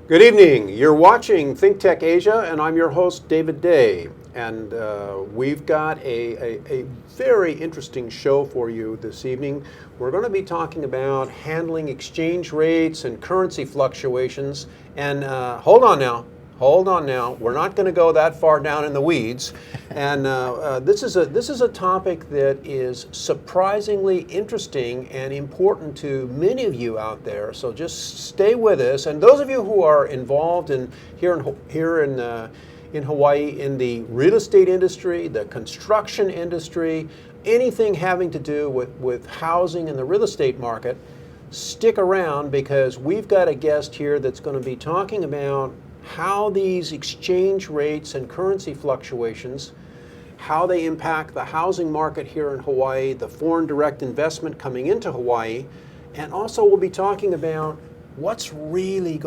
Good evening. You're watching ThinkTech Asia, and I'm your host, David Day. And we've got a very interesting show for you this evening. We're going to be talking about handling exchange rates and currency fluctuations. And hold on now. We're not going to go that far down in the weeds. And this is a topic that is surprisingly interesting and important to many of you out there. So just stay with us. And those of you who are involved here in Hawaii in the real estate industry, the construction industry, anything having to do with housing and the real estate market, stick around because we've got a guest here that's going to be talking about how these exchange rates and currency fluctuations, how they impact the housing market here in Hawaii, the foreign direct investment coming into Hawaii, and also we'll be talking about what's really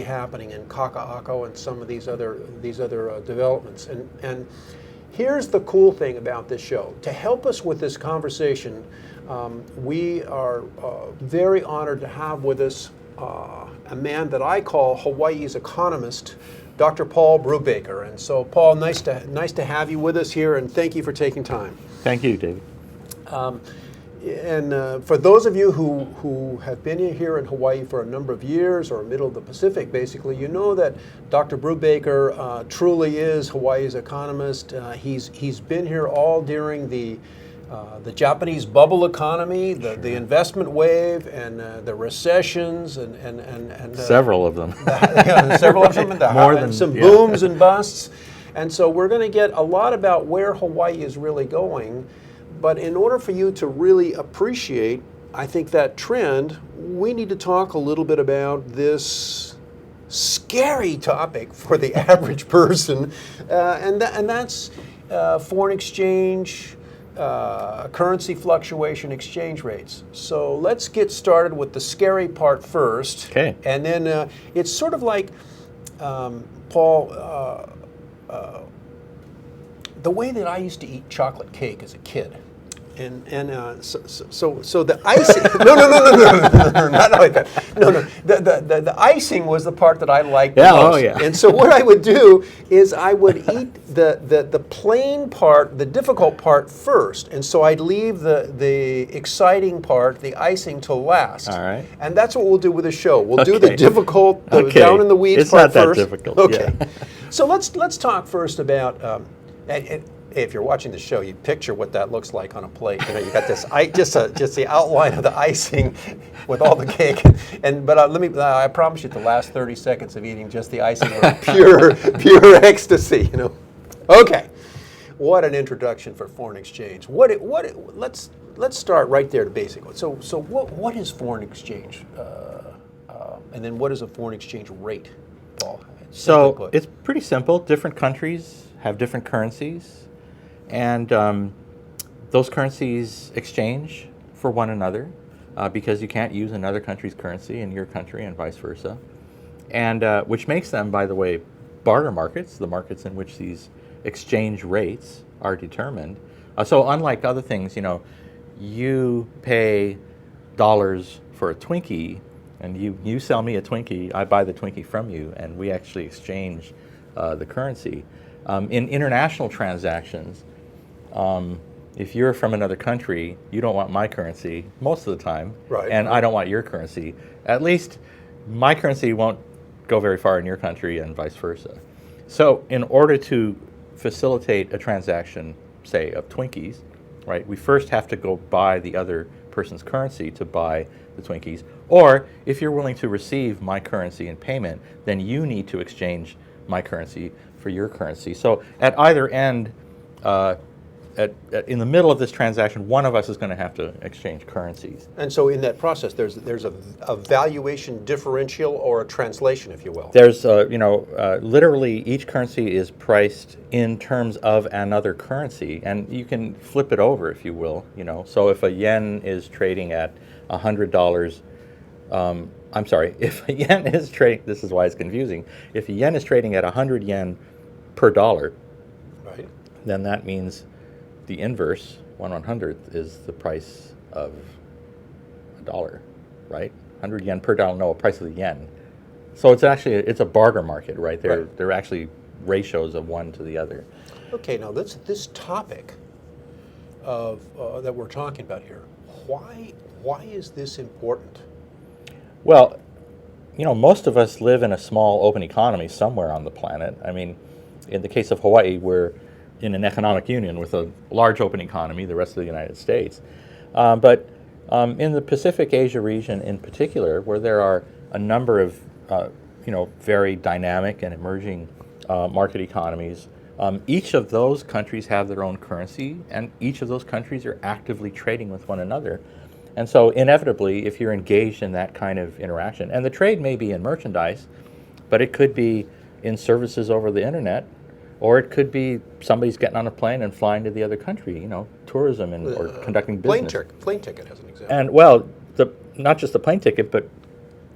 happening in Kaka'ako and some of these other developments. And here's the cool thing about this show. To help us with this conversation, we are very honored to have with us a man that I call Hawaii's economist, Dr. Paul Brewbaker. And so, Paul, nice to have you with us here, and thank you for taking time. Thank you, David. And for those of you who have been here in Hawaii for a number of years, or middle of the Pacific, basically, you know that Dr. Brewbaker truly is Hawaii's economist. He's been here all during the Japanese bubble economy, the investment wave, and the recessions, and several of them. Several of them, and some booms and busts. And so we're going to get a lot about where Hawaii is really going. But in order for you to really appreciate, I think, that trend, we need to talk a little bit about this scary topic for the average person, and that's foreign exchange, currency fluctuation, exchange rates. So let's get started with the scary part first. Okay. And then it's sort of like, Paul, the way that I used to eat chocolate cake as a kid. So the icing, no, not like that. No, the icing was the part that I liked the most. Oh yeah. And so what I would do is I would eat the plain part, the difficult part first. And so I'd leave the exciting part, the icing, till last. All right. And that's what we'll do with the show. We'll do the difficult, down in the weeds it's part first. It's not that first. difficult. Okay. Yeah. So let's talk first about. If you're watching the show, you picture what that looks like on a plate. You know, you got this just the outline of the icing with all the cake. But I promise you, the last 30 seconds of eating just the icing was pure ecstasy. You know. Okay. What an introduction for foreign exchange. Let's start right there to basic. So what is foreign exchange, and then what is a foreign exchange rate, Paul? So it's pretty simple. Different countries have different currencies. And those currencies exchange for one another because you can't use another country's currency in your country and vice versa. And which makes them, by the way, barter markets, the markets in which these exchange rates are determined. So unlike other things, you pay dollars for a Twinkie, and you sell me a Twinkie, I buy the Twinkie from you, and we actually exchange the currency. In international transactions, if you're from another country, you don't want my currency most of the time, right, and I don't want your currency. At least my currency won't go very far in your country and vice versa. So in order to facilitate a transaction, say, of Twinkies, right, we first have to go buy the other person's currency to buy the Twinkies. Or if you're willing to receive my currency in payment, then you need to exchange my currency for your currency. So at either end, in the middle of this transaction, one of us is going to have to exchange currencies. And so in that process, there's a valuation differential, or a translation, if you will. There's, literally each currency is priced in terms of another currency, and you can flip it over, if you will. So if a yen is trading at $100, if a yen is trading, this is why it's confusing. If a yen is trading at 100 yen per dollar, right, then that means the inverse, 1/100th, is the price of $1, right? 100 yen per dollar, no, price of the yen. So it's a barter market, right? Right. They're actually ratios of one to the other. Okay, now this topic of that we're talking about here, why is this important? Well, most of us live in a small open economy somewhere on the planet. I mean, in the case of Hawaii, we're in an economic union with a large open economy, the rest of the United States. But in the Pacific Asia region in particular, where there are a number of very dynamic and emerging market economies, each of those countries have their own currency, and each of those countries are actively trading with one another. And so inevitably, if you're engaged in that kind of interaction, and the trade may be in merchandise, but it could be in services over the internet, or it could be somebody's getting on a plane and flying to the other country, tourism or conducting business. Plane ticket as an example. And well, not just the plane ticket, but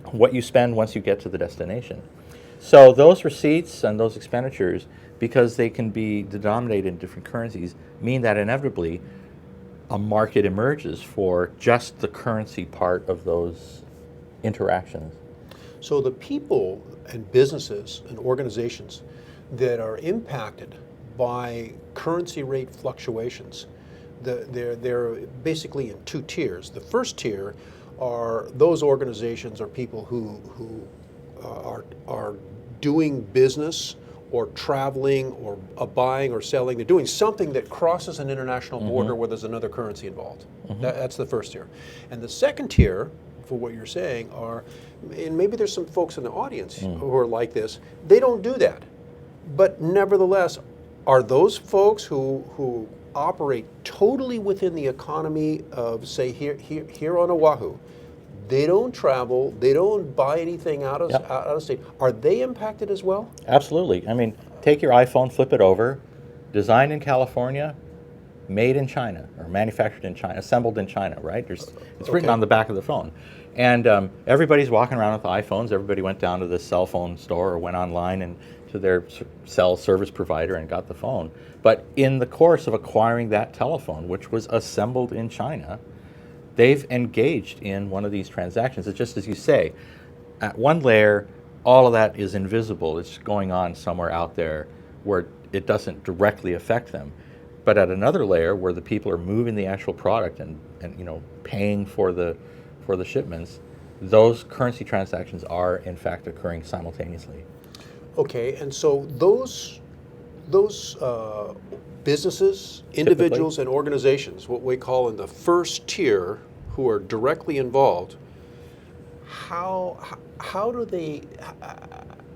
what you spend once you get to the destination. So those receipts and those expenditures, because they can be denominated in different currencies, mean that inevitably a market emerges for just the currency part of those interactions. So the people and businesses and organizations that are impacted by currency rate fluctuations, they're basically in two tiers. The first tier are those organizations or people who are doing business or traveling or buying or selling. They're doing something that crosses an international border where there's another currency involved. That's the first tier. And the second tier, for what you're saying, are, and maybe there's some folks in the audience who are like this, they don't do that. But nevertheless, are those folks who operate totally within the economy of, say, here on Oahu, they don't travel, they don't buy anything out of state. Are they impacted as well? Absolutely. I mean, take your iPhone, flip it over, designed in California, made in China, or manufactured in China, assembled in China, right? It's written on the back of the phone. And everybody's walking around with iPhones. Everybody went down to the cell phone store or went online and to their cell service provider and got the phone. But in the course of acquiring that telephone, which was assembled in China, they've engaged in one of these transactions. It's just as you say, at one layer, all of that is invisible. It's going on somewhere out there where it doesn't directly affect them. But at another layer, where the people are moving the actual product and paying for the shipments, those currency transactions are in fact occurring simultaneously. Okay, and so those businesses, individuals, and organizations, what we call in the first tier, who are directly involved, how do they?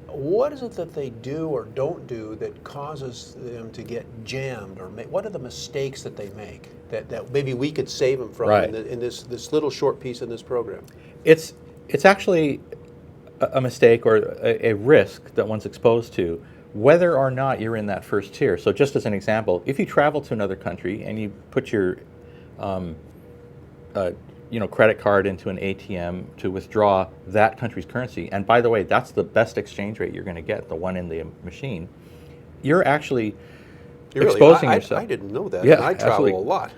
What is it that they do or don't do that causes them to get jammed, or what are the mistakes that they make that maybe we could save them from in this little short piece in this program? It's actually a mistake or a risk that one's exposed to, whether or not you're in that first tier. So just as an example, if you travel to another country and you put your credit card into an ATM to withdraw that country's currency, and by the way, that's the best exchange rate you're going to get, the one in the machine, you're actually exposing yourself. I didn't know that. Yeah, I travel absolutely. a lot.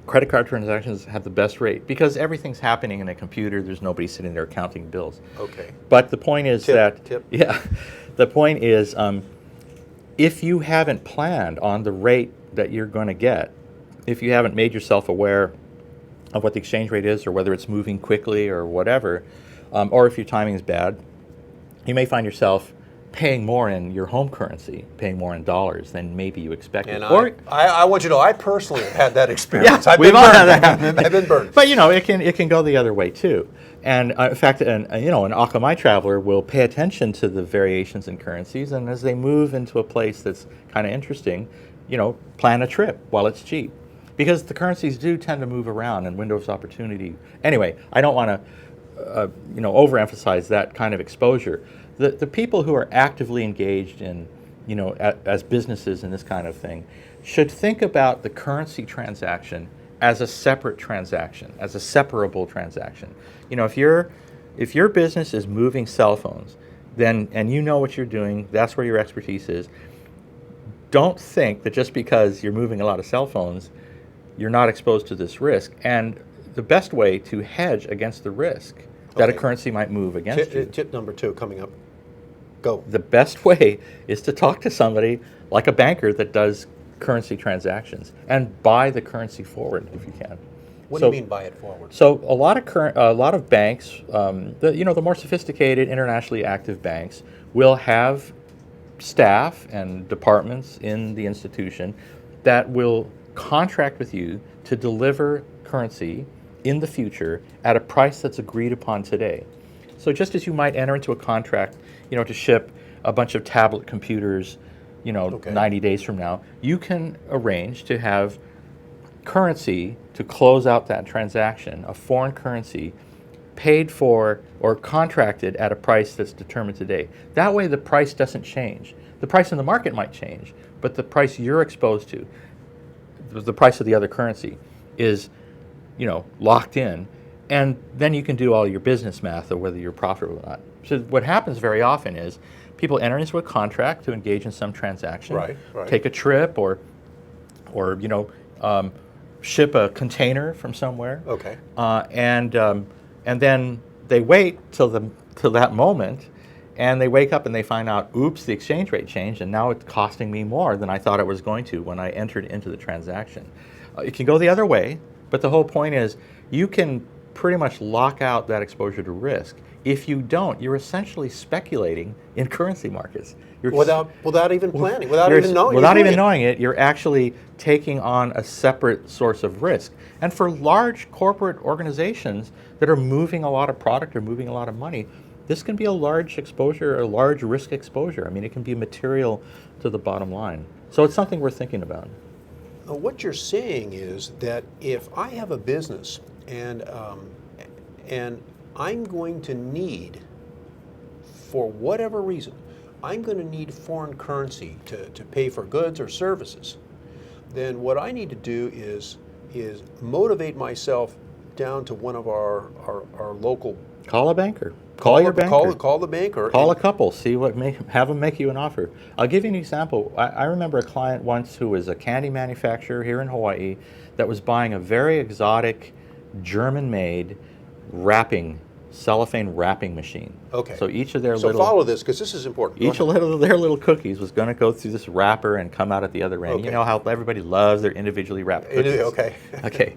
Credit card transactions have the best rate because everything's happening in a computer. There's nobody sitting there counting bills. Okay. But the point is the point is, if you haven't planned on the rate that you're going to get, if you haven't made yourself aware of what the exchange rate is, or whether it's moving quickly or whatever, or if your timing is bad, you may find yourself paying more in your home currency, paying more in dollars than maybe you expected. And I want you to know, I personally have had that experience. Yeah, we've all had that. I've been burned. But it can go the other way too. And in fact, an Akamai traveler will pay attention to the variations in currencies, and as they move into a place that's kind of interesting, plan a trip while it's cheap. Because the currencies do tend to move around and windows of opportunity. Anyway, I don't want to overemphasize that kind of exposure. The people who are actively engaged in, as businesses in this kind of thing, should think about the currency transaction as a separate transaction, as a separable transaction. If your business is moving cell phones, then and you know what you're doing, that's where your expertise is. Don't think that just because you're moving a lot of cell phones, you're not exposed to this risk. And the best way to hedge against the risk that a Okay. currency might move against you. Tip number 2 coming up. Go. The best way is to talk to somebody like a banker that does currency transactions and buy the currency forward if you can. What do you mean buy it forward? So a lot of banks, the more sophisticated, internationally active banks, will have staff and departments in the institution that will contract with you to deliver currency in the future at a price that's agreed upon today. So just as you might enter into a contract, to ship a bunch of tablet computers, Okay. 90 days from now, you can arrange to have currency to close out that transaction, a foreign currency paid for or contracted at a price that's determined today. That way the price doesn't change. The price in the market might change, but the price you're exposed to, the price of the other currency, is locked in, and then you can do all your business math of whether you're profitable or not. So what happens very often is people enter into a contract to engage in some transaction, Right. take a trip, or ship a container from somewhere, Okay. and then they wait till that moment, and they wake up and they find out, oops, the exchange rate changed, and now it's costing me more than I thought it was going to when I entered into the transaction. It can go the other way, but the whole point is you can pretty much lock out that exposure to risk. If you don't, you're essentially speculating in currency markets. Without even planning, without You're- even knowing. Without you're even doing knowing it, you're actually taking on a separate source of risk. And for large corporate organizations that are moving a lot of product or moving a lot of money, this can be a large exposure, a large risk exposure. I mean, it can be material to the bottom line. So it's something we're thinking about. What you're saying is that if I have a business and I'm going to need, for whatever reason, I'm going to need foreign currency to pay for goods or services, then what I need to do is motivate myself down to one of our local. Call a banker. Call your banker. Call the banker. Call a couple. See have them make you an offer. I'll give you an example. I remember a client once who was a candy manufacturer here in Hawaii that was buying a very exotic German-made cellophane wrapping machine. Okay. So each of their So little follow this because this is important. Go each ahead. of their little cookies was going to go through this wrapper and come out at the other end. Okay. You know how everybody loves their individually wrapped cookies. Okay. Okay.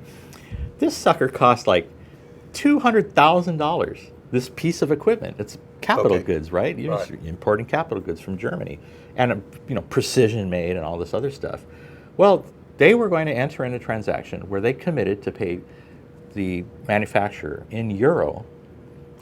This sucker cost like $200,000. This piece of equipment. It's capital Okay. goods, right? You're Right. importing capital goods from Germany, and precision made and all this other stuff. Well, they were going to enter in a transaction where they committed to pay the manufacturer in euro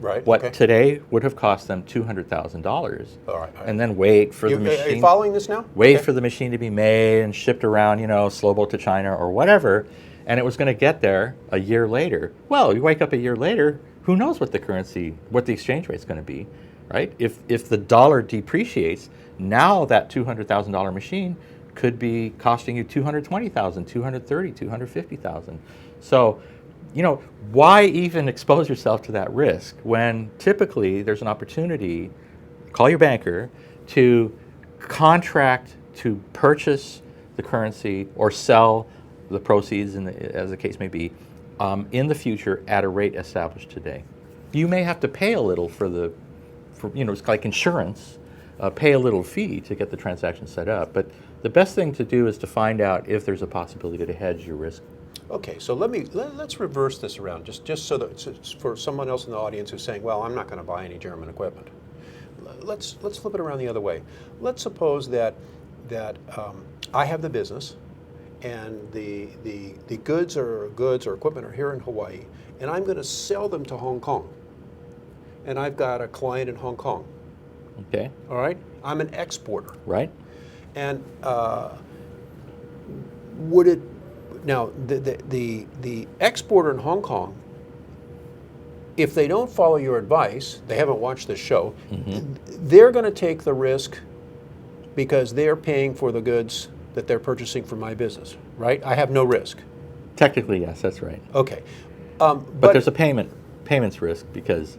Right. what okay. today would have cost them $200,000, All right. and then wait for the Are you machine. following this now? Wait Okay. for the machine to be made and shipped around, slow boat to China or whatever, and it was going to get there a year later. Well, you wake up a year later, who knows what the exchange rate is going to be, right? If the dollar depreciates, now that $200,000 machine could be costing you $220,000, $230,000, $250,000. So, why even expose yourself to that risk when typically there's an opportunity, call your banker, to contract to purchase the currency or sell the proceeds, as the case may be, in the future at a rate established today. You may have to pay a little for it's like insurance, pay a little fee to get the transaction set up. But the best thing to do is to find out if there's a possibility to hedge your risk. Okay, so let's reverse this around, just so that for someone else in the audience who's saying, well, I'm not going to buy any German equipment. Let's flip it around the other way. Let's suppose that I have the business, and the goods or equipment are here in Hawaii, and I'm going to sell them to Hong Kong. And I've got a client in Hong Kong. Okay. All right, I'm an exporter. Right. And would it now the exporter in Hong Kong, if they don't follow your advice, they haven't watched this show, they're going to take the risk because they're paying for the goods that they're purchasing from my business, right? I have no risk. Technically, yes, that's right. Okay, But there's a payments risk because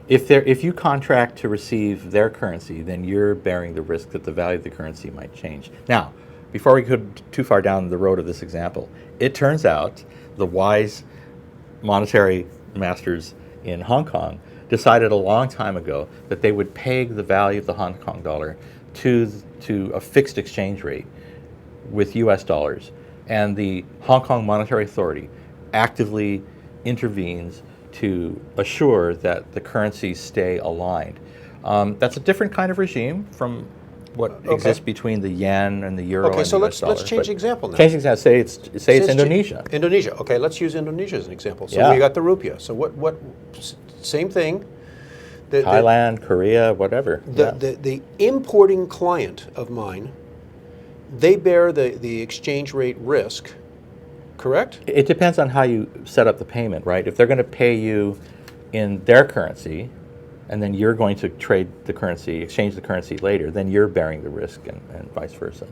if you contract to receive their currency, then you're bearing the risk that the value of the currency might change. Now, before we go too far down the road of this example, it turns out the wise monetary masters in Hong Kong decided a long time ago that they would peg the value of the Hong Kong dollar to a fixed exchange rate with US dollars. And the Hong Kong Monetary Authority actively intervenes to assure that the currencies stay aligned. That's a different kind of regime from what exists between the yen and the euro and so the US dollar. let's change the example now. Change the example. Say it's Indonesia. Indonesia. Okay, let's use Indonesia as an example. So Yeah. we got the rupiah. So what same thing. Thailand, Korea, whatever. The importing client of mine, they bear the exchange rate risk, correct? It depends on how you set up the payment, right? If they're going to pay you in their currency, and then you're going to trade the currency, exchange the currency later, then you're bearing the risk and vice versa.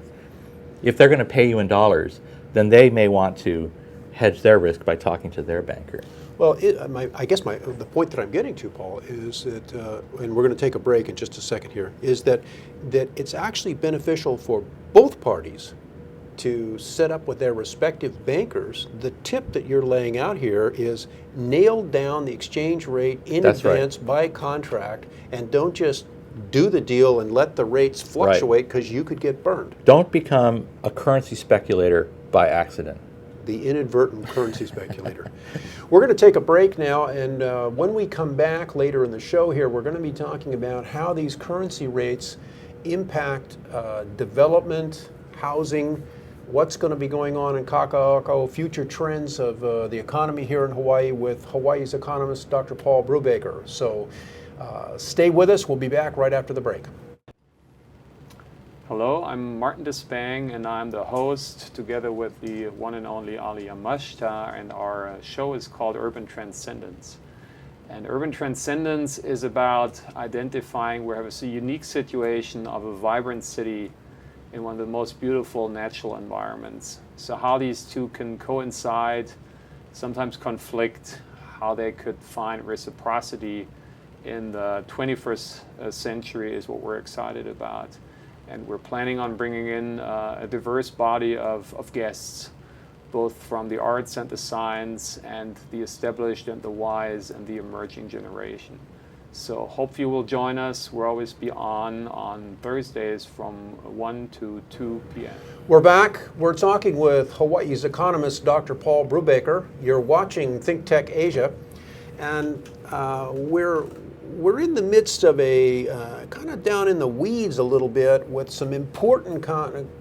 If they're going to pay you in dollars, then they may want to hedge their risk by talking to their banker. Well, I guess the point that I'm getting to, Paul, is that, and we're going to take a break in just a second here, is that it's actually beneficial for both parties to set up with their respective bankers. The tip that you're laying out here is nail down the exchange rate in advance by contract, and don't just do the deal and let the rates fluctuate because you could get burned. Don't become a currency speculator by accident. The inadvertent currency speculator. We're going to take a break now, and when we come back later in the show here, we're going to be talking about how these currency rates impact development, housing, what's going to be going on in Kaka'ako, future trends of the economy here in Hawaii with Hawaii's economist, Dr. Paul Brewbaker. So stay with us. We'll be back right after the break. Hello, I'm Martin Despang, and I'm the host together with the one and only Ali Yamashita, and our show is called Urban Transcendence. And Urban Transcendence is about identifying where we have a unique situation of a vibrant city in one of the most beautiful natural environments. So how these two can coincide, sometimes conflict, how they could find reciprocity in the 21st century is what we're excited about. And we're planning on bringing in a diverse body of guests, both from the arts and the science and the established and the wise and the emerging generation. So hope you will join us. We'll always be on Thursdays from 1 to 2 p.m. We're back. We're talking with Hawaii's economist, Dr. Paul Brewbaker. You're watching ThinkTech Asia, and we're in the midst of a kind of down in the weeds a little bit with some important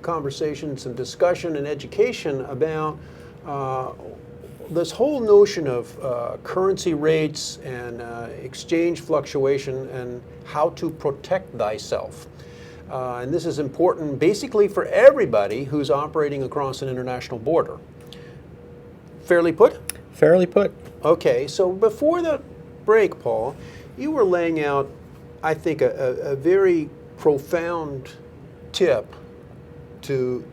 conversations and discussion and education about this whole notion of currency rates and exchange fluctuation and how to protect thyself. And this is important basically for everybody who's operating across an international border. Fairly put? Fairly put. Okay, so before the break, Paul, you were laying out, I think, a very profound tip to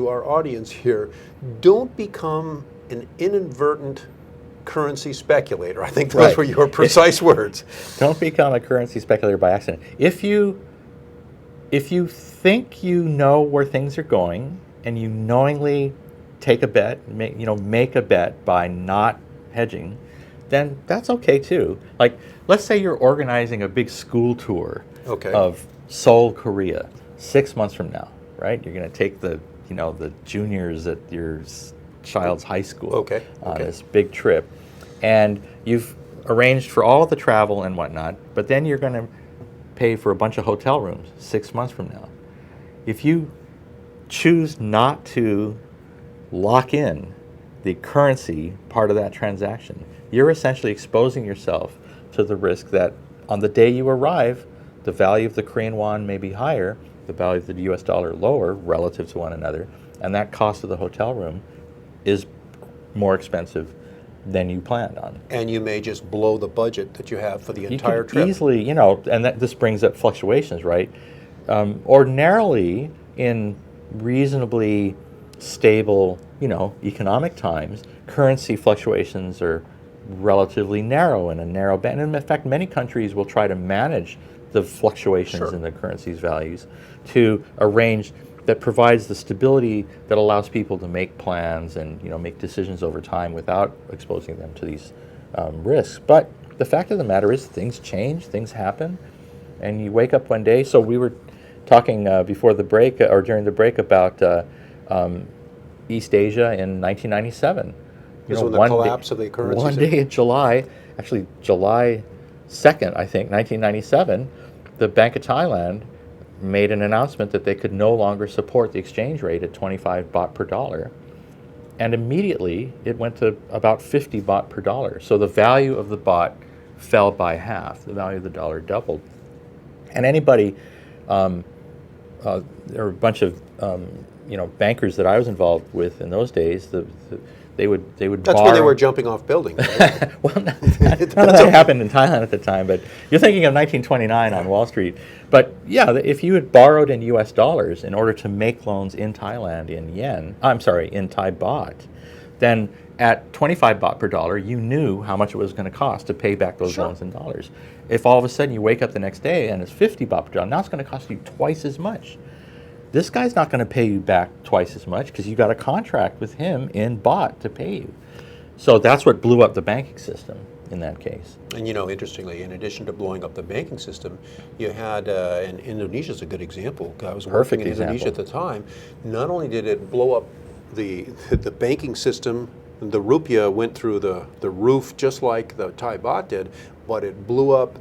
our audience here. Don't become an inadvertent currency speculator. I think those were your precise words. Don't become a currency speculator by accident. If you think you know where things are going and you knowingly take a bet, make a bet by not hedging, then that's okay too. Like, let's say you're organizing a big school tour of Seoul, Korea, 6 months from now, right? You're going to take the juniors at your child's high school on this big trip, and you've arranged for all of the travel and whatnot, but then you're going to pay for a bunch of hotel rooms 6 months from now. If you choose not to lock in the currency part of that transaction, you're essentially exposing yourself to the risk that on the day you arrive, the value of the Korean won may be higher, the value of the US dollar lower relative to one another, and that cost of the hotel room is more expensive than you planned on. And you may just blow the budget that you have for the entire trip. Easily, and this brings up fluctuations, right? Ordinarily, in reasonably stable, economic times, currency fluctuations are relatively narrow in a narrow band. And in fact, many countries will try to manage the fluctuations in the currency's values to arrange that provides the stability that allows people to make plans and make decisions over time without exposing them to these risks. But the fact of the matter is things change, things happen, and you wake up one day. So we were talking before the break or during the break about East Asia in 1997. This was the collapse of the currency. One day in July, actually July 2nd, I think, 1997, the Bank of Thailand made an announcement that they could no longer support the exchange rate at 25 baht per dollar. And immediately it went to about 50 baht per dollar. So the value of the baht fell by half. The value of the dollar doubled. And anybody, there were a bunch of bankers that I was involved with in those days. They would That's borrow. when they were jumping off buildings. Right? Well, none of that happened in Thailand at the time, but you're thinking of 1929 on Wall Street. But yeah, if you had borrowed in U.S. dollars in order to make loans in Thailand in in Thai baht, then at 25 baht per dollar, you knew how much it was going to cost to pay back those loans in dollars. If all of a sudden you wake up the next day and it's 50 baht per dollar, now it's going to cost you twice as much. This guy's not going to pay you back twice as much because you got a contract with him in baht to pay you. So that's what blew up the banking system in that case. And interestingly, in addition to blowing up the banking system, you had, and Indonesia's a good example. I was working in Indonesia at the time. Not only did it blow up the banking system, the rupiah went through the roof just like the Thai baht did, but it blew up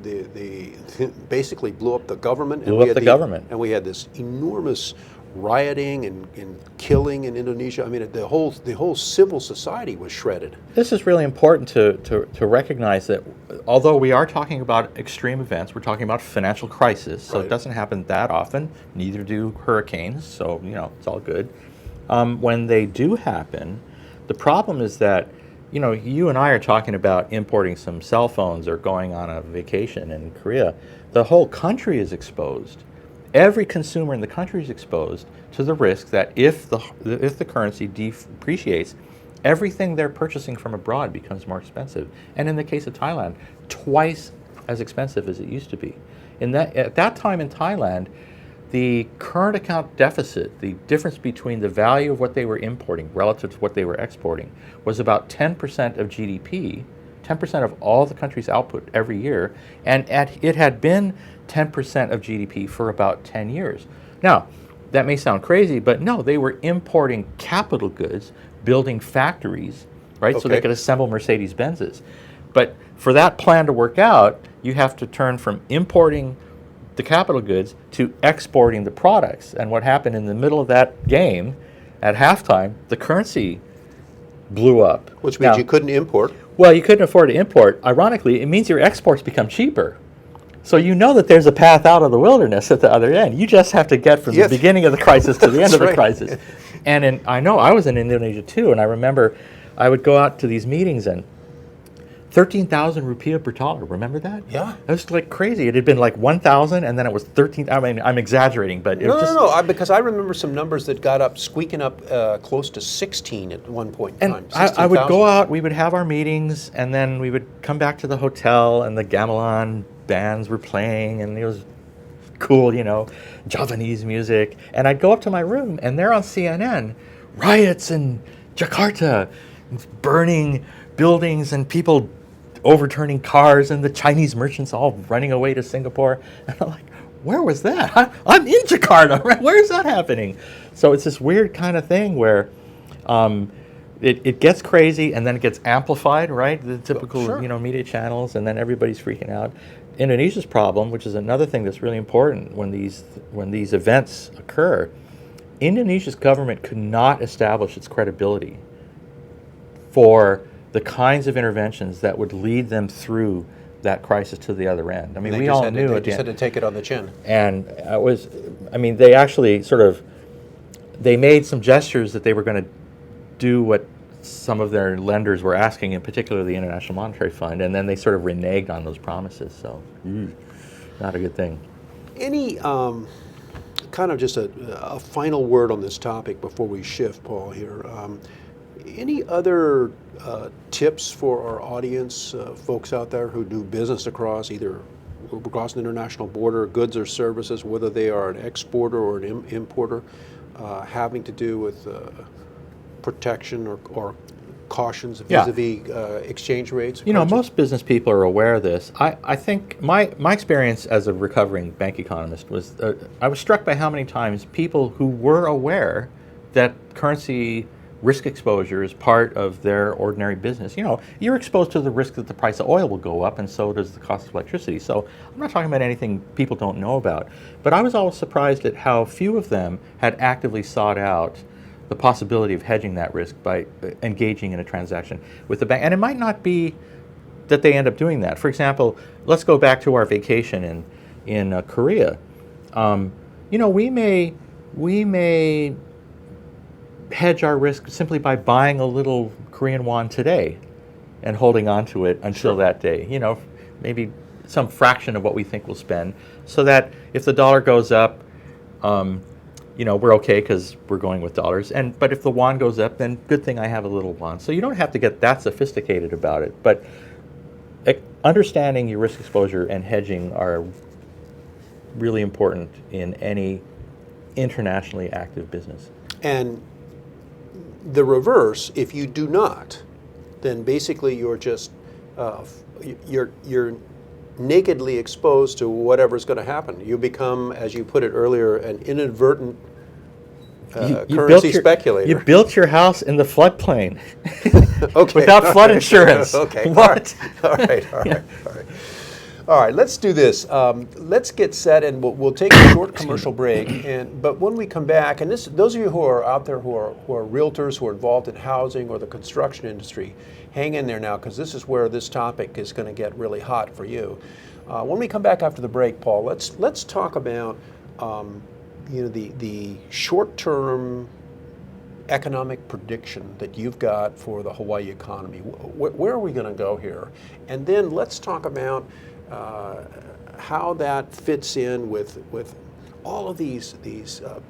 basically blew up the government. And we had this enormous rioting and killing in Indonesia. I mean, the whole civil society was shredded. This is really important to recognize that although we are talking about extreme events, we're talking about financial crisis, so it doesn't happen that often. Neither do hurricanes, so it's all good. When they do happen, the problem is that you and I are talking about importing some cell phones or going on a vacation in Korea. The whole country is exposed. Every consumer in the country is exposed to the risk that if the currency depreciates, everything they're purchasing from abroad becomes more expensive. And in the case of Thailand, twice as expensive as it used to be. At that time in Thailand, the current account deficit, the difference between the value of what they were importing relative to what they were exporting, was about 10% of GDP, 10% of all the country's output every year, and it had been 10% of GDP for about 10 years. Now, that may sound crazy, but no, they were importing capital goods, building factories, right? So they could assemble Mercedes-Benzes. But for that plan to work out, you have to turn from importing the capital goods to exporting the products. And what happened in the middle of that game, at halftime, the currency blew up. Which means you couldn't import. Well, you couldn't afford to import. Ironically, it means your exports become cheaper. So you know that there's a path out of the wilderness at the other end. You just have to get from the beginning of the crisis to the end of the crisis. And I know I was in Indonesia too, and I remember I would go out to these meetings and 13,000 rupiah per dollar. Remember that? Yeah. It was like crazy. It had been like 1,000 and then it was 13. I mean, I'm exaggerating, but it was just... No, because I remember some numbers that got up, squeaking up close to 16 at one point in time. I would go out, we would have our meetings, and then we would come back to the hotel and the gamelan bands were playing and it was cool, Javanese music. And I'd go up to my room and there on CNN, riots in Jakarta, burning buildings and people overturning cars and the Chinese merchants all running away to Singapore. And I'm like, where was that? I'm in Jakarta, right? Where is that happening? So it's this weird kind of thing where it gets crazy and then it gets amplified, right? The typical media channels, and then everybody's freaking out. Indonesia's problem, which is another thing that's really important when these events occur, Indonesia's government could not establish its credibility for the kinds of interventions that would lead them through that crisis to the other end. I mean, we all knew they just had to take it on the chin. And they actually they made some gestures that they were going to do what some of their lenders were asking, in particular the International Monetary Fund, and then they sort of reneged on those promises. So, not a good thing. Any kind of just a final word on this topic before we shift, Paul, here. Any other tips for our audience, folks out there who do business across an international border, goods or services, whether they are an exporter or an importer, having to do with protection or cautions Yeah. vis-a-vis exchange rates? You know, currency? most business people are aware of this. I think my experience as a recovering bank economist was, I was struck by how many times people who were aware that currency risk exposure is part of their ordinary business. You know, you're exposed to the risk that the price of oil will go up, and so does the cost of electricity. So I'm not talking about anything people don't know about. But I was always surprised at how few of them had actively sought out the possibility of hedging that risk by engaging in a transaction with the bank. And it might not be that they end up doing that. For example, let's go back to our vacation in Korea. You know, we may hedge our risk simply by buying a little Korean won today and holding on to it until that day. You know, maybe some fraction of what we think we'll spend, so that if the dollar goes up, you know, we're okay because we're going with dollars. But if the won goes up, then good thing I have a little won. So you don't have to get that sophisticated about it. But understanding your risk exposure and hedging are really important in any internationally active business. And the reverse, if you do not, then basically you're just you're nakedly exposed to whatever's going to happen. You become, as you put it earlier, an inadvertent currency speculator. You built your house in the floodplain Okay. without flood insurance. Okay. What? All right. All right, let's do this. Let's get set, and we'll take a short commercial break. But when we come back, and those of you who are out there who are realtors, who are involved in housing or the construction industry, hang in there now, because this is where this topic is going to get really hot for you. When we come back after the break, Paul, let's talk about you know, the short-term economic prediction that you've got for the Hawaii economy. Where are we going to go here? And then let's talk about how that fits in with all of these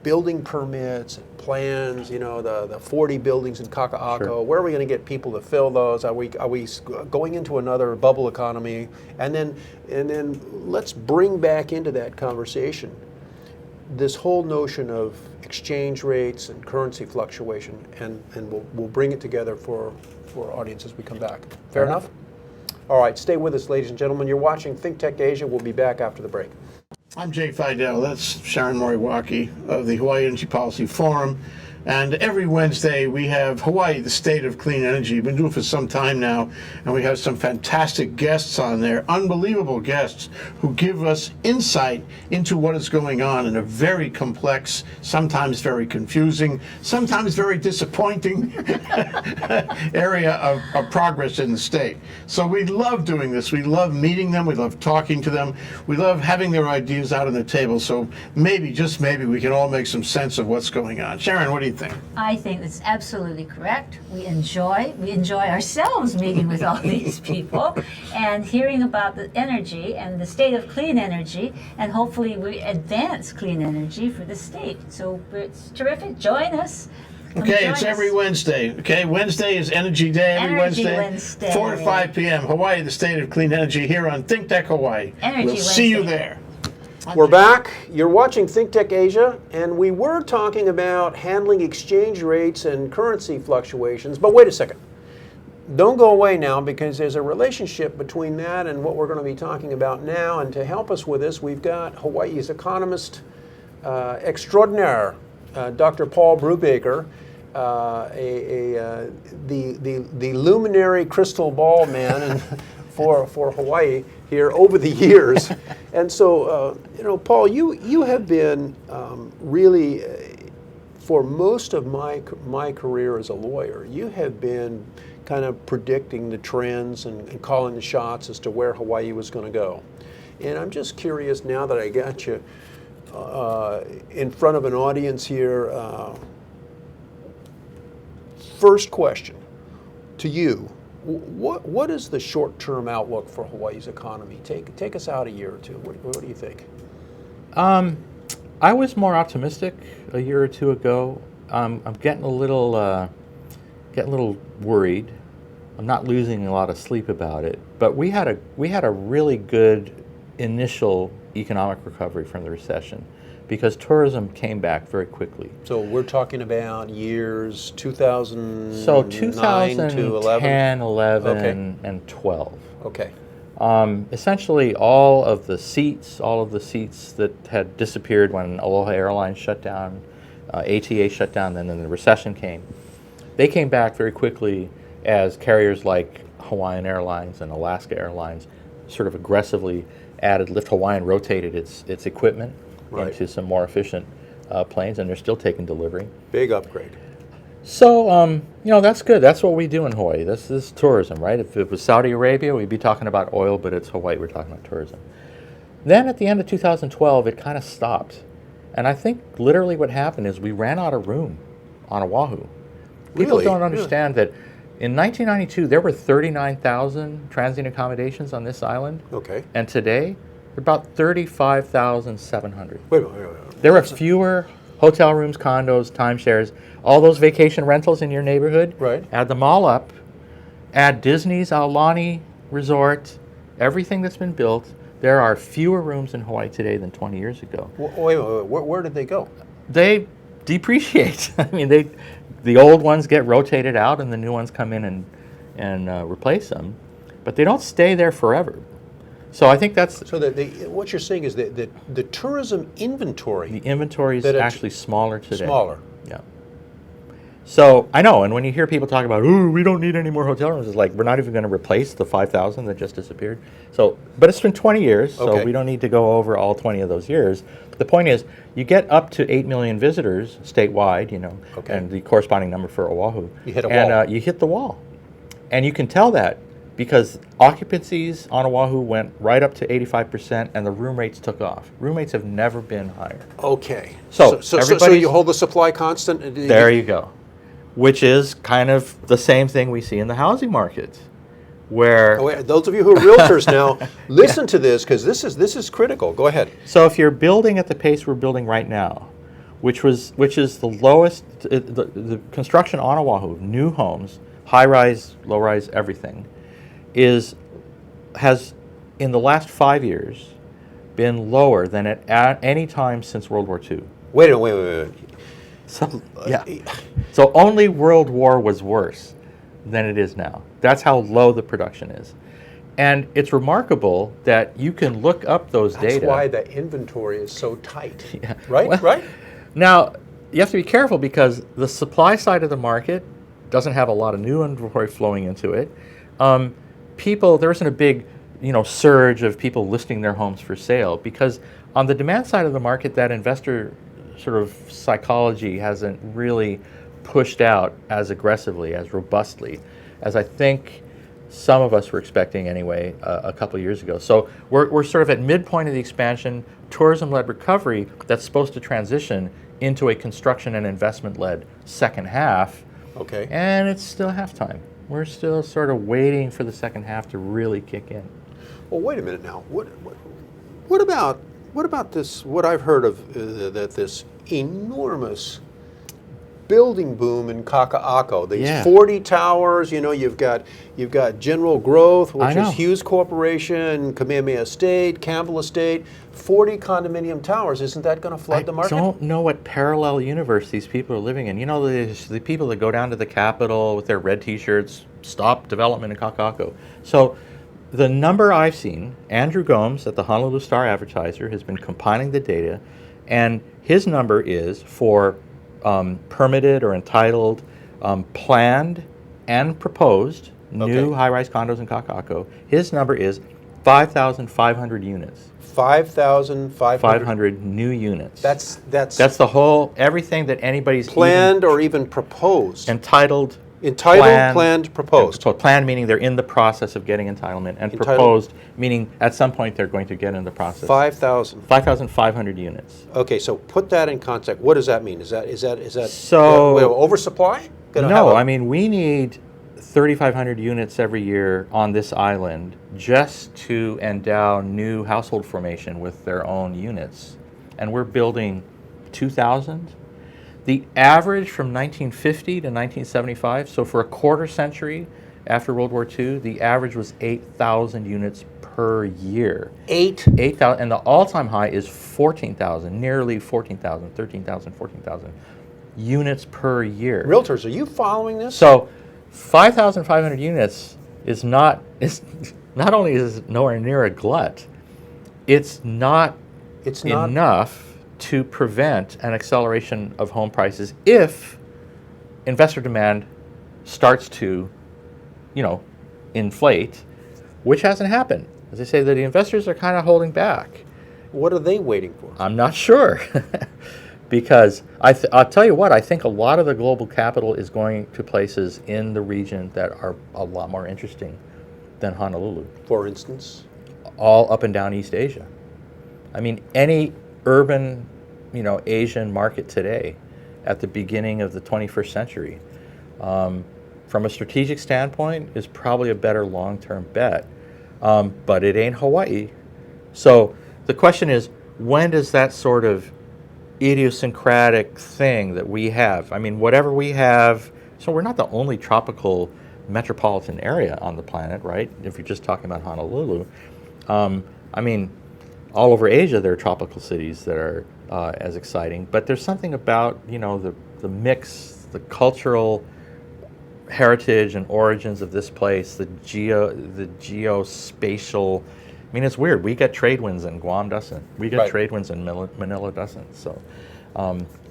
building permits and plans. You know, the 40 buildings in Kaka'ako. Sure. Where are we going to get people to fill those? Are we going into another bubble economy? And then let's bring back into that conversation this whole notion of exchange rates and currency fluctuation, and we'll bring it together for our audience as we come back. Fair enough? All right, stay with us, ladies and gentlemen. You're watching ThinkTech Asia. We'll be back after the break. I'm Jay Fidel. That's Sharon Moriwaki of the Hawaii Energy Policy Forum. And every Wednesday we have Hawaii, the State of Clean Energy. We've been doing it for some time now, and we have some fantastic guests on there, unbelievable guests who give us insight into what is going on in a very complex, sometimes very confusing, sometimes very disappointing area of progress in the state. So we love doing this. We love meeting them. We love talking to them. We love having their ideas out on the table. So maybe, just maybe, we can all make some sense of what's going on. Sharon, what do you think? I think that's absolutely correct. We enjoy ourselves meeting with all these people and hearing about the energy and the state of clean energy, and hopefully we advance clean energy for the state. So it's terrific. Join us. Okay, it's every Wednesday. Okay, Wednesday is Energy Day. Every Wednesday, 4 to 5 p.m. Hawaii, the State of Clean Energy, here on ThinkTech Hawaii. We'll see you there. We're back. You're watching ThinkTech Asia, and we were talking about handling exchange rates and currency fluctuations. But wait a second. Don't go away now, because there's a relationship between that and what we're going to be talking about now. And to help us with this, we've got Hawaii's economist extraordinaire, Dr. Paul Brewbaker, the luminary crystal ball man and for Hawaii here over the years. And so, you know, Paul, you have been really, for most of my career as a lawyer, you have been kind of predicting the trends and calling the shots as to where Hawaii was going to go. And I'm just curious, now that I got you in front of an audience here, first question to you. What is the short-term outlook for Hawaii's economy? Take us out a year or two. What do you think? I was more optimistic a year or two ago. I'm getting a little worried. I'm not losing a lot of sleep about it. But we had a really good initial economic recovery from the recession because tourism came back very quickly. So we're talking about years 2009 So to 11? 2010, 11, Okay. and 12. Okay. Essentially, all of the seats that had disappeared when Aloha Airlines shut down, ATA shut down, then the recession came. They came back very quickly as carriers like Hawaiian Airlines and Alaska Airlines sort of aggressively added lift. Hawaiian rotated its equipment Right. into some more efficient planes, and they're still taking delivery. Big upgrade. So, that's good. That's what we do in Hawaii. This is tourism, right? If it was Saudi Arabia, we'd be talking about oil, but it's Hawaii, we're talking about tourism. Then at the end of 2012, it kind of stopped. And I think literally what happened is we ran out of room on Oahu. People Really? don't understand that in 1992, there were 39,000 transient accommodations on this island. Okay. And today, there are about 35,700. Wait a minute. Wait a minute. There are fewer hotel rooms, condos, timeshares, all those vacation rentals in your neighborhood. Right. Add them all up. Add Disney's Aulani Resort, everything that's been built. There are fewer rooms in Hawaii today than 20 years ago. Wait a minute. Where did they go? They depreciate. I mean, the old ones get rotated out and the new ones come in and replace them, but they don't stay there forever. So I think that's So what you're saying is that the tourism inventory the inventory is that it's actually smaller today. smaller. Yeah. So I know, and when you hear people talk about, "Ooh, we don't need any more hotel rooms," it's like we're not even going to replace the 5,000 that just disappeared. So, but it's been 20 years, so Okay. we don't need to go over all 20 of those years. The point is, you get up to 8 million visitors statewide, Okay. and the corresponding number for Oahu. You hit a and, wall. you hit the wall, and you can tell that because occupancies on Oahu went right up to 85%, and the room rates took off. Room rates have never been higher. Okay. So so everybody's- you hold the supply constant. There you go. Which is kind of the same thing we see in the housing market, where Oh, wait, those of you who are realtors now, listen to this because this is critical. Go ahead. so if you're building at the pace we're building right now, which is the lowest, the construction on Oahu, new homes, high rise, low rise, everything, has in the last 5 years been lower than at any time since World War II. Wait. So yeah, so only World War was worse than it is now. That's how low the production is, and it's remarkable that you can look up those That's data. why the inventory is so tight. Yeah. Right? Well, Right? Now you have to be careful because the supply side of the market doesn't have a lot of new inventory flowing into it. There isn't a big surge of people listing their homes for sale because on the demand side of the market, that investor sort of psychology hasn't really pushed out as aggressively, as robustly, as I think some of us were expecting anyway a couple of years ago. So we're sort of at midpoint of the expansion, tourism-led recovery that's supposed to transition into a construction and investment-led second half, Okay. and it's still halftime. We're still sort of waiting for the second half to really kick in. Well, wait a minute now. What about this? What I've heard of that this enormous building boom in Kaka'ako. These Yeah. 40 towers. You've got General Growth, which I know. is Hughes Corporation, Kamehameha Estate, Campbell Estate. 40 condominium towers. Isn't that going to flood the market? I don't know what parallel universe these people are living in. The people that go down to the Capitol with their red T-shirts, stop development in Kaka'ako. So the number I've seen, Andrew Gomes at the Honolulu Star-Advertiser has been compiling the data, and his number is for permitted or entitled, planned and proposed new Okay. high-rise condos in Kaka'ako. His number is 5,500 units. 5,500. 500 new units. That's That's the whole, everything that anybody's planned or even proposed. entitled. Entitled, planned, proposed. So planned meaning they're in the process of getting entitlement, and Entitled. proposed meaning at some point they're going to get in the process. 5,000. 5,500 units. Okay, so put that in context. What does that mean? Is that So- oversupply? No, I mean we need 3,500 units every year on this island just to endow new household formation with their own units, and we're building 2,000. The average from 1950 to 1975, so for a quarter century, after World War II, the average was 8,000 units per year. 8? And the all-time high is 14,000, nearly 14,000, 13,000, 14,000 units per year. Realtors, are you following this? So 5,500 units is not only is it nowhere near a glut, it's not enough to prevent an acceleration of home prices if investor demand starts to, inflate, which hasn't happened. As I say, that the investors are kind of holding back. What are they waiting for? I'm not sure. Because I'll tell you what, I think a lot of the global capital is going to places in the region that are a lot more interesting than Honolulu. For instance? All up and down East Asia. I mean, any urban, Asian market today at the beginning of the 21st century, from a strategic standpoint, is probably a better long-term bet. But it ain't Hawaii. So the question is, when does that sort of idiosyncratic thing that we have, I mean, whatever we have, so we're not the only tropical metropolitan area on the planet, right? If you're just talking about Honolulu. I mean, all over Asia there are tropical cities that are as exciting, but there's something about, the mix, the cultural heritage and origins of this place, the geospatial. I mean, it's weird. We get trade winds and Guam doesn't. We get trade winds and Manila doesn't. So,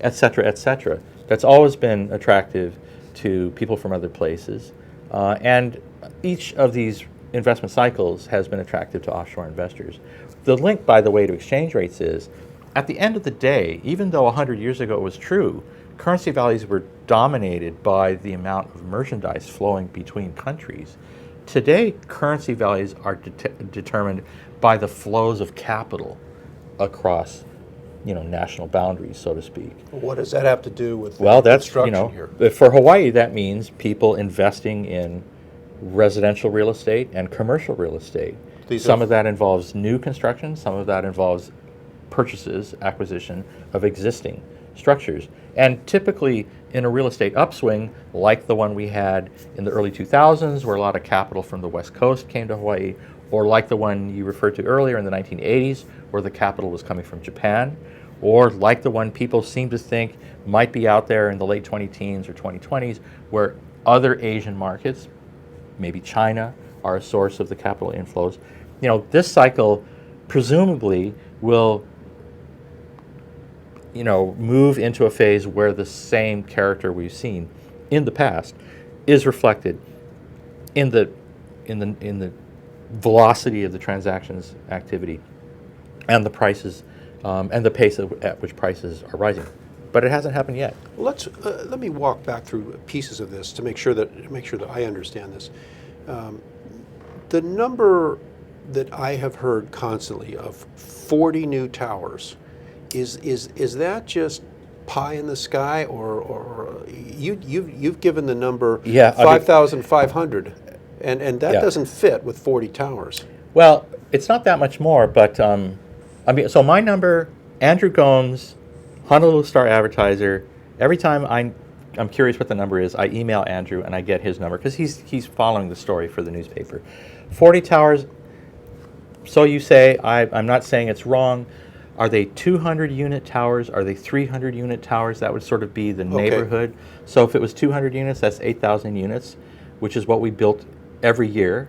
et cetera, et cetera. That's always been attractive to people from other places. And each of these investment cycles has been attractive to offshore investors. The link, by the way, to exchange rates is, at the end of the day, even though 100 years ago it was true, currency values were dominated by the amount of merchandise flowing between countries. Today, currency values are determined by the flows of capital across, national boundaries, so to speak. What does that have to do with construction here? For Hawaii, that means people investing in residential real estate and commercial real estate. Some of that involves new construction, some of that involves acquisition of existing structures. And typically in a real estate upswing, like the one we had in the early 2000s, where a lot of capital from the West Coast came to Hawaii, or like the one you referred to earlier in the 1980s, where the capital was coming from Japan, or like the one people seem to think might be out there in the late 20-teens or 2020s, where other Asian markets, maybe China, are a source of the capital inflows. This cycle presumably will move into a phase where the same character we've seen in the past is reflected in the velocity of the transactions activity and the prices and the pace at which prices are rising. But it hasn't happened yet. Well, let me walk back through pieces of this to make sure that I understand this. The number that I have heard constantly of 40 new towers, is that just pie in the sky, or you've given the number 5,500, and that doesn't fit with 40 towers. Well, it's not that much more, but so my number, Andrew Gomes, Honolulu Star Advertiser. Every time I'm curious what the number is, I email Andrew and I get his number because he's following the story for the newspaper. 40 towers. So you say, I'm not saying it's wrong. Are they 200 unit towers? Are they 300 unit towers? That would sort of be the neighborhood. So if it was 200 units, that's 8,000 units, which is what we built every year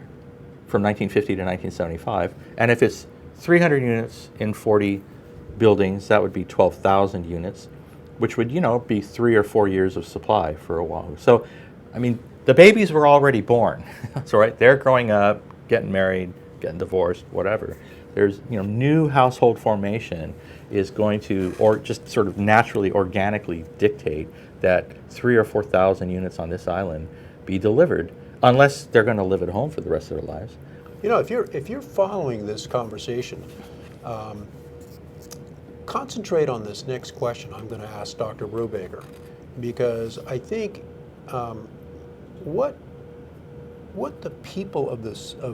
from 1950 to 1975. And if it's 300 units in 40 buildings, that would be 12,000 units, which would, be 3 or 4 years of supply for Oahu. So, I mean, the babies were already born. That's right. They're growing up, getting married, getting divorced, whatever. There's, new household formation is going to, or just sort of naturally, organically dictate that 3,000 or 4,000 units on this island be delivered, unless they're going to live at home for the rest of their lives. If you're following this conversation, concentrate on this next question I'm going to ask Dr. Brewbaker, because I think what the people of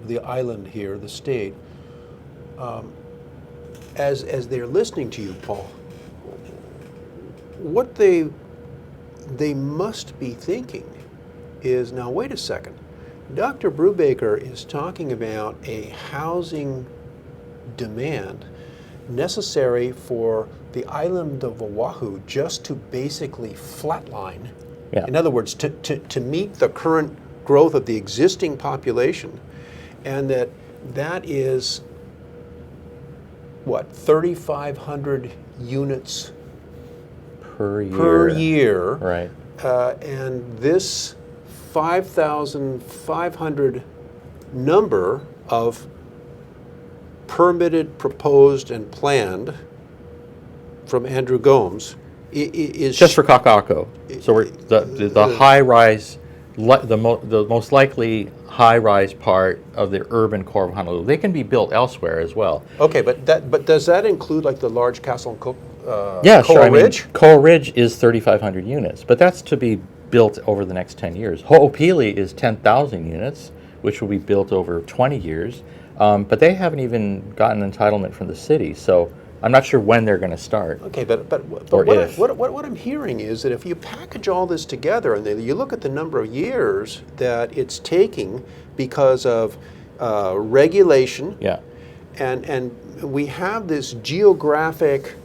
the island here, the state, as they're listening to you, Paul, what they must be thinking is, now wait a second, Dr. Brewbaker is talking about a housing demand necessary for the island of Oahu just to basically flatline. Yeah. In other words, to meet the current growth of the existing population, and that is, what, 3,500 units Per year. per year. Right. And this 5,500 number of permitted, proposed, and planned from Andrew Gomes is Just for Kakako. So we're, the high rise, the most likely high rise part of the urban core of Honolulu. They can be built elsewhere as well. okay, but does that include like the large Castle and Cook? Yeah, Coral sure. I mean, Ridge? Coral Ridge is 3,500 units, but that's to be built over the next 10 years. Ho'opili is 10,000 units, which will be built over 20 years. But they haven't even gotten entitlement from the city, so I'm not sure when they're going to start. Okay, but Or if. what I'm hearing is that if you package all this together and then you look at the number of years that it's taking because of regulation, Yeah. and we have this geographic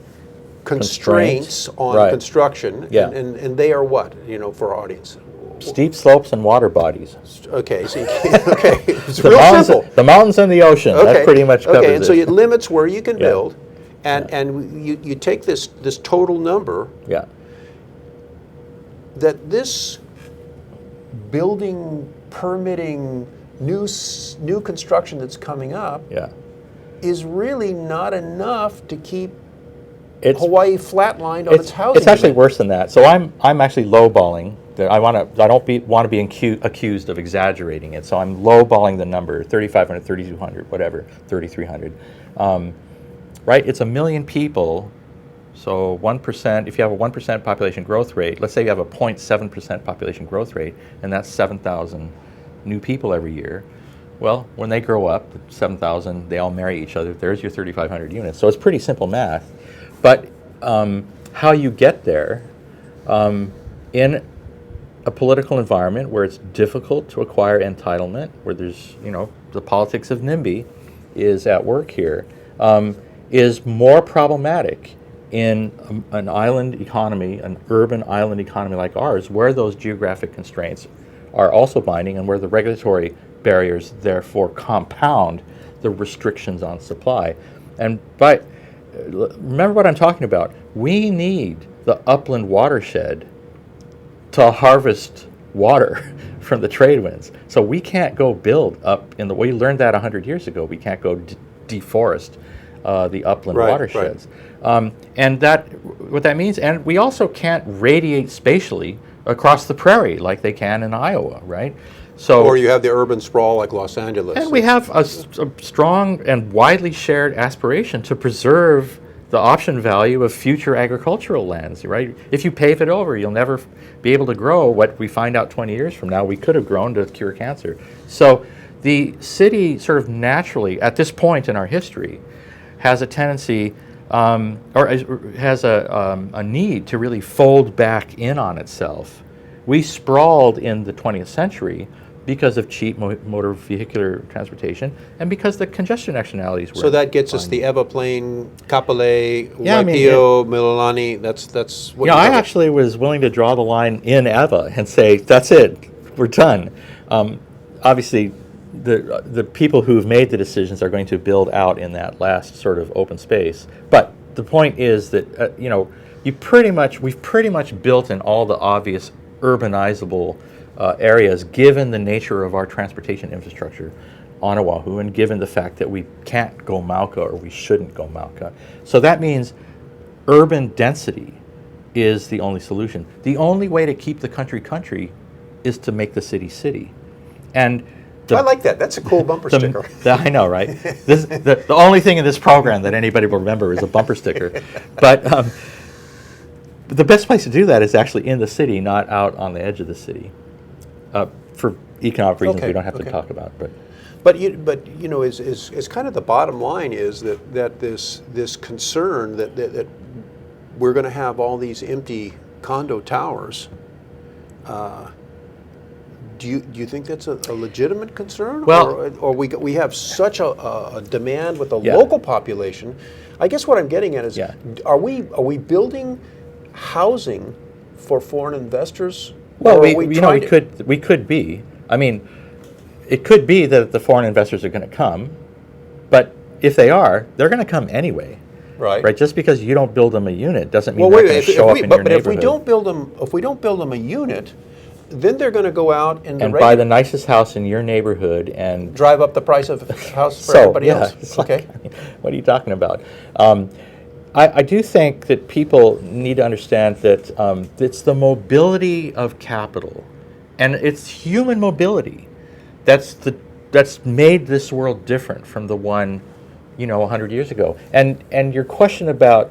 constraints on Right. construction, Yeah. and they are what, for our audience? Steep slopes and water bodies. Okay, so okay, it's The real mountains, simple. the mountains and the ocean. That pretty much covers okay, and so it. it limits where you can Yeah. build, and you take this total number Yeah. that this building permitting new construction that's coming up Yeah. is really not enough to keep It's Hawaii flatlined on its housing. It's actually demand. worse than that. So I'm actually lowballing. I don't want to be accused of exaggerating it. So I'm lowballing the number 3,500, 3,200, whatever, 3,300. Right? It's 1 million people. So 1%. If you have a 1% population growth rate, let's say you have a 0.7% population growth rate, and that's 7,000 new people every year. Well, when they grow up, 7,000, they all marry each other. There's your 3,500 units. So it's pretty simple math. But how you get there in a political environment where it's difficult to acquire entitlement, where there's, the politics of NIMBY is at work here, is more problematic in an island economy, an urban island economy like ours, where those geographic constraints are also binding and where the regulatory barriers therefore compound the restrictions on supply. But remember what I'm talking about. We need the upland watershed to harvest water from the trade winds. So we can't go build up in we learned that 100 years ago. We can't go deforest the upland watersheds. And what that means, and we also can't radiate spatially across the prairie like they can in Iowa, right? So, or you have the urban sprawl like Los Angeles. and we have a strong and widely shared aspiration to preserve the option value of future agricultural lands, right? If you pave it over, you'll never be able to grow what we find out 20 years from now we could have grown to cure cancer. So the city sort of naturally, at this point in our history, has a tendency, or has a need to really fold back in on itself. We sprawled in the 20th century because of cheap motor vehicular transportation and because the congestion externalities were. So that gets us the Eva Plain, Kapolei, Yeah, Waipio, Mililani. That's what. I actually was willing to draw the line in Eva and say, that's it, we're done. Obviously, the people who've made the decisions are going to build out in that last sort of open space. But the point is that we've pretty much built in all the obvious urbanizable areas, given the nature of our transportation infrastructure on Oahu, and given the fact that we can't go Mauka, or we shouldn't go Mauka. So that means urban density is the only solution. The only way to keep the country is to make the city. And I like that. That's a cool bumper sticker. I know, right? The only thing in this program that anybody will remember is a bumper sticker. But the best place to do that is actually in the city, not out on the edge of the city. For economic reasons we don't have to talk about. But is kind of the bottom line is that this concern that we're going to have all these empty condo towers. Do you think that's a legitimate concern? Well- or we have such a demand with the Yeah. local population? I guess what I'm getting at is, Yeah. are we building housing for foreign investors? Well, or are we trying to- we could be. I mean, it could be that the foreign investors are going to come, but if they are, they're going to come anyway. Right. Right. Just because you don't build them a unit doesn't mean Well, they're wait. going If, to if show up we, in but, your but if we neighborhood don't build them a unit, then they're going to go out and and buy the nicest house in your neighborhood and drive up the price of house for so everybody yeah. else. It's like, Okay. I mean, what are you talking about? I do think that people need to understand that it's the mobility of capital, and it's human mobility that's made this world different from the one, 100 years ago. And your question about,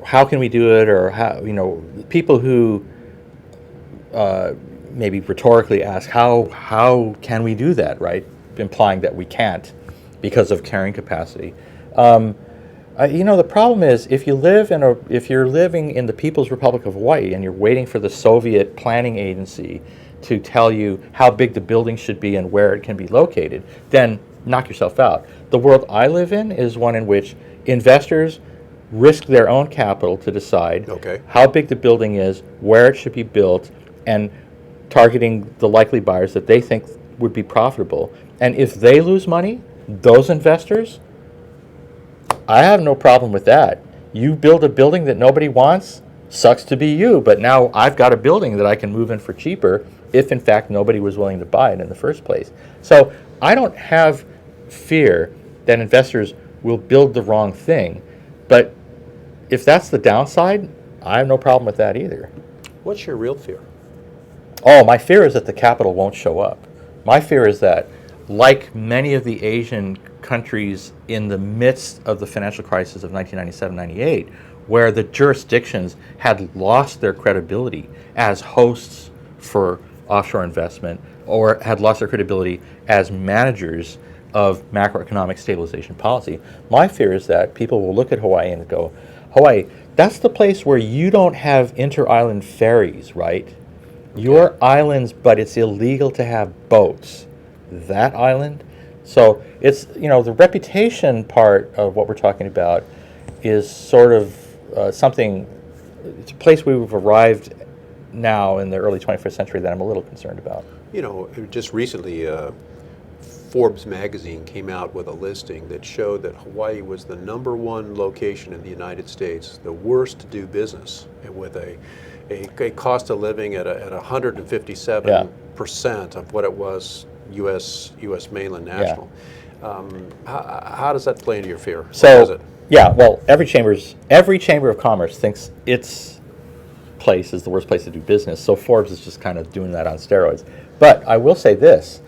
how can we do it, or how, people who maybe rhetorically ask, how can we do that, right? Implying that we can't because of carrying capacity. The problem is if you're living in the People's Republic of Hawaii and you're waiting for the Soviet planning agency to tell you how big the building should be and where it can be located, then knock yourself out. The world I live in is one in which investors risk their own capital to decide how big the building is, where it should be built, and targeting the likely buyers that they think would be profitable. And if they lose money, those investors, I have no problem with that. You build a building that nobody wants, sucks to be you, but now I've got a building that I can move in for cheaper if in fact nobody was willing to buy it in the first place. So I don't have fear that investors will build the wrong thing, but if that's the downside, I have no problem with that either. What's your real fear? Oh, my fear is that the capital won't show up. My fear is that, like many of the Asian countries in the midst of the financial crisis of 1997-98, where the jurisdictions had lost their credibility as hosts for offshore investment, or had lost their credibility as managers of macroeconomic stabilization policy, my fear is that people will look at Hawaii and go, Hawaii, that's the place where you don't have inter-island ferries, right? Your islands, but it's illegal to have boats. That island? So it's, the reputation part of what we're talking about is sort of something, it's a place we've arrived now in the early 21st century that I'm a little concerned about. Just recently, Forbes magazine came out with a listing that showed that Hawaii was the #1 location in the United States, the worst to do business, and with a cost of living at 157% of what it was U.S. mainland national. How does that play into your fear? So, well, every chamber of commerce thinks its place is the worst place to do business. So Forbes is just kind of doing that on steroids. But I will say this,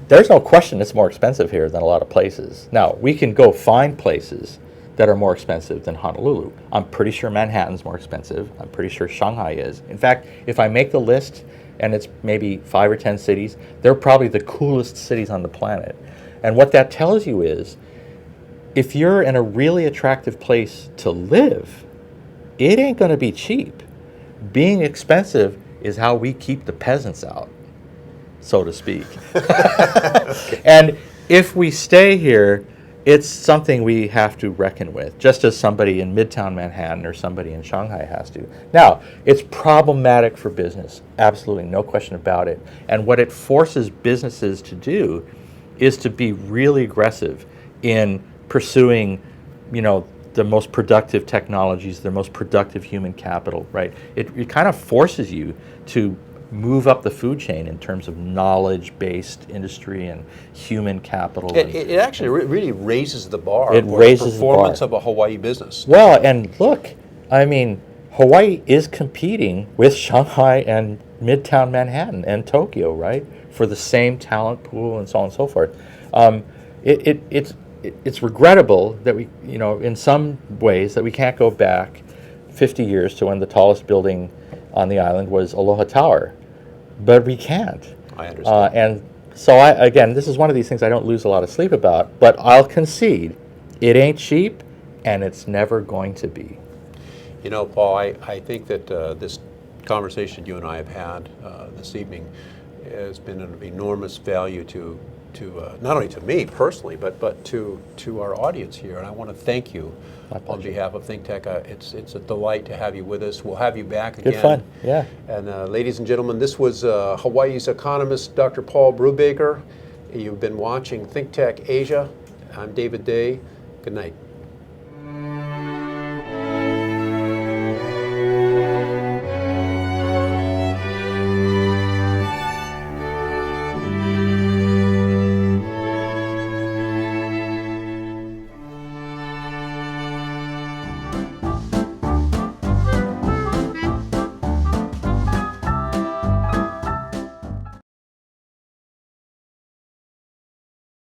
there's no question it's more expensive here than a lot of places. Now, we can go find places that are more expensive than Honolulu. I'm pretty sure Manhattan's more expensive. I'm pretty sure Shanghai is. In fact, if I make the list and it's maybe 5 or 10 cities, they're probably the coolest cities on the planet. And what that tells you is, if you're in a really attractive place to live, it ain't going to be cheap. Being expensive is how we keep the peasants out, so to speak. And if we stay here, it's something we have to reckon with, just as somebody in Midtown Manhattan or somebody in Shanghai has to. Now, it's problematic for business, absolutely, no question about it. And what it forces businesses to do is to be really aggressive in pursuing, the most productive technologies, the most productive human capital, right? It kind of forces you to move up the food chain in terms of knowledge-based industry and human capital. It actually really raises the bar for the performance of a Hawaii business. Well, and look, Hawaii is competing with Shanghai and Midtown Manhattan and Tokyo, right, for the same talent pool and so on and so forth. It's regrettable that we, in some ways, that we can't go back 50 years to when the tallest building on the island was Aloha Tower, but we can't. I understand. And so, again, this is one of these things I don't lose a lot of sleep about, but I'll concede, it ain't cheap, and it's never going to be. Paul, I think that this conversation you and I have had this evening has been of enormous value to not only to me personally, but to our audience here. And I want to thank you on behalf of ThinkTech. It's a delight to have you with us. We'll have you back again. Good fun, yeah. And ladies and gentlemen, this was Hawaii's economist, Dr. Paul Brewbaker. You've been watching ThinkTech Asia. I'm David Day. Good night.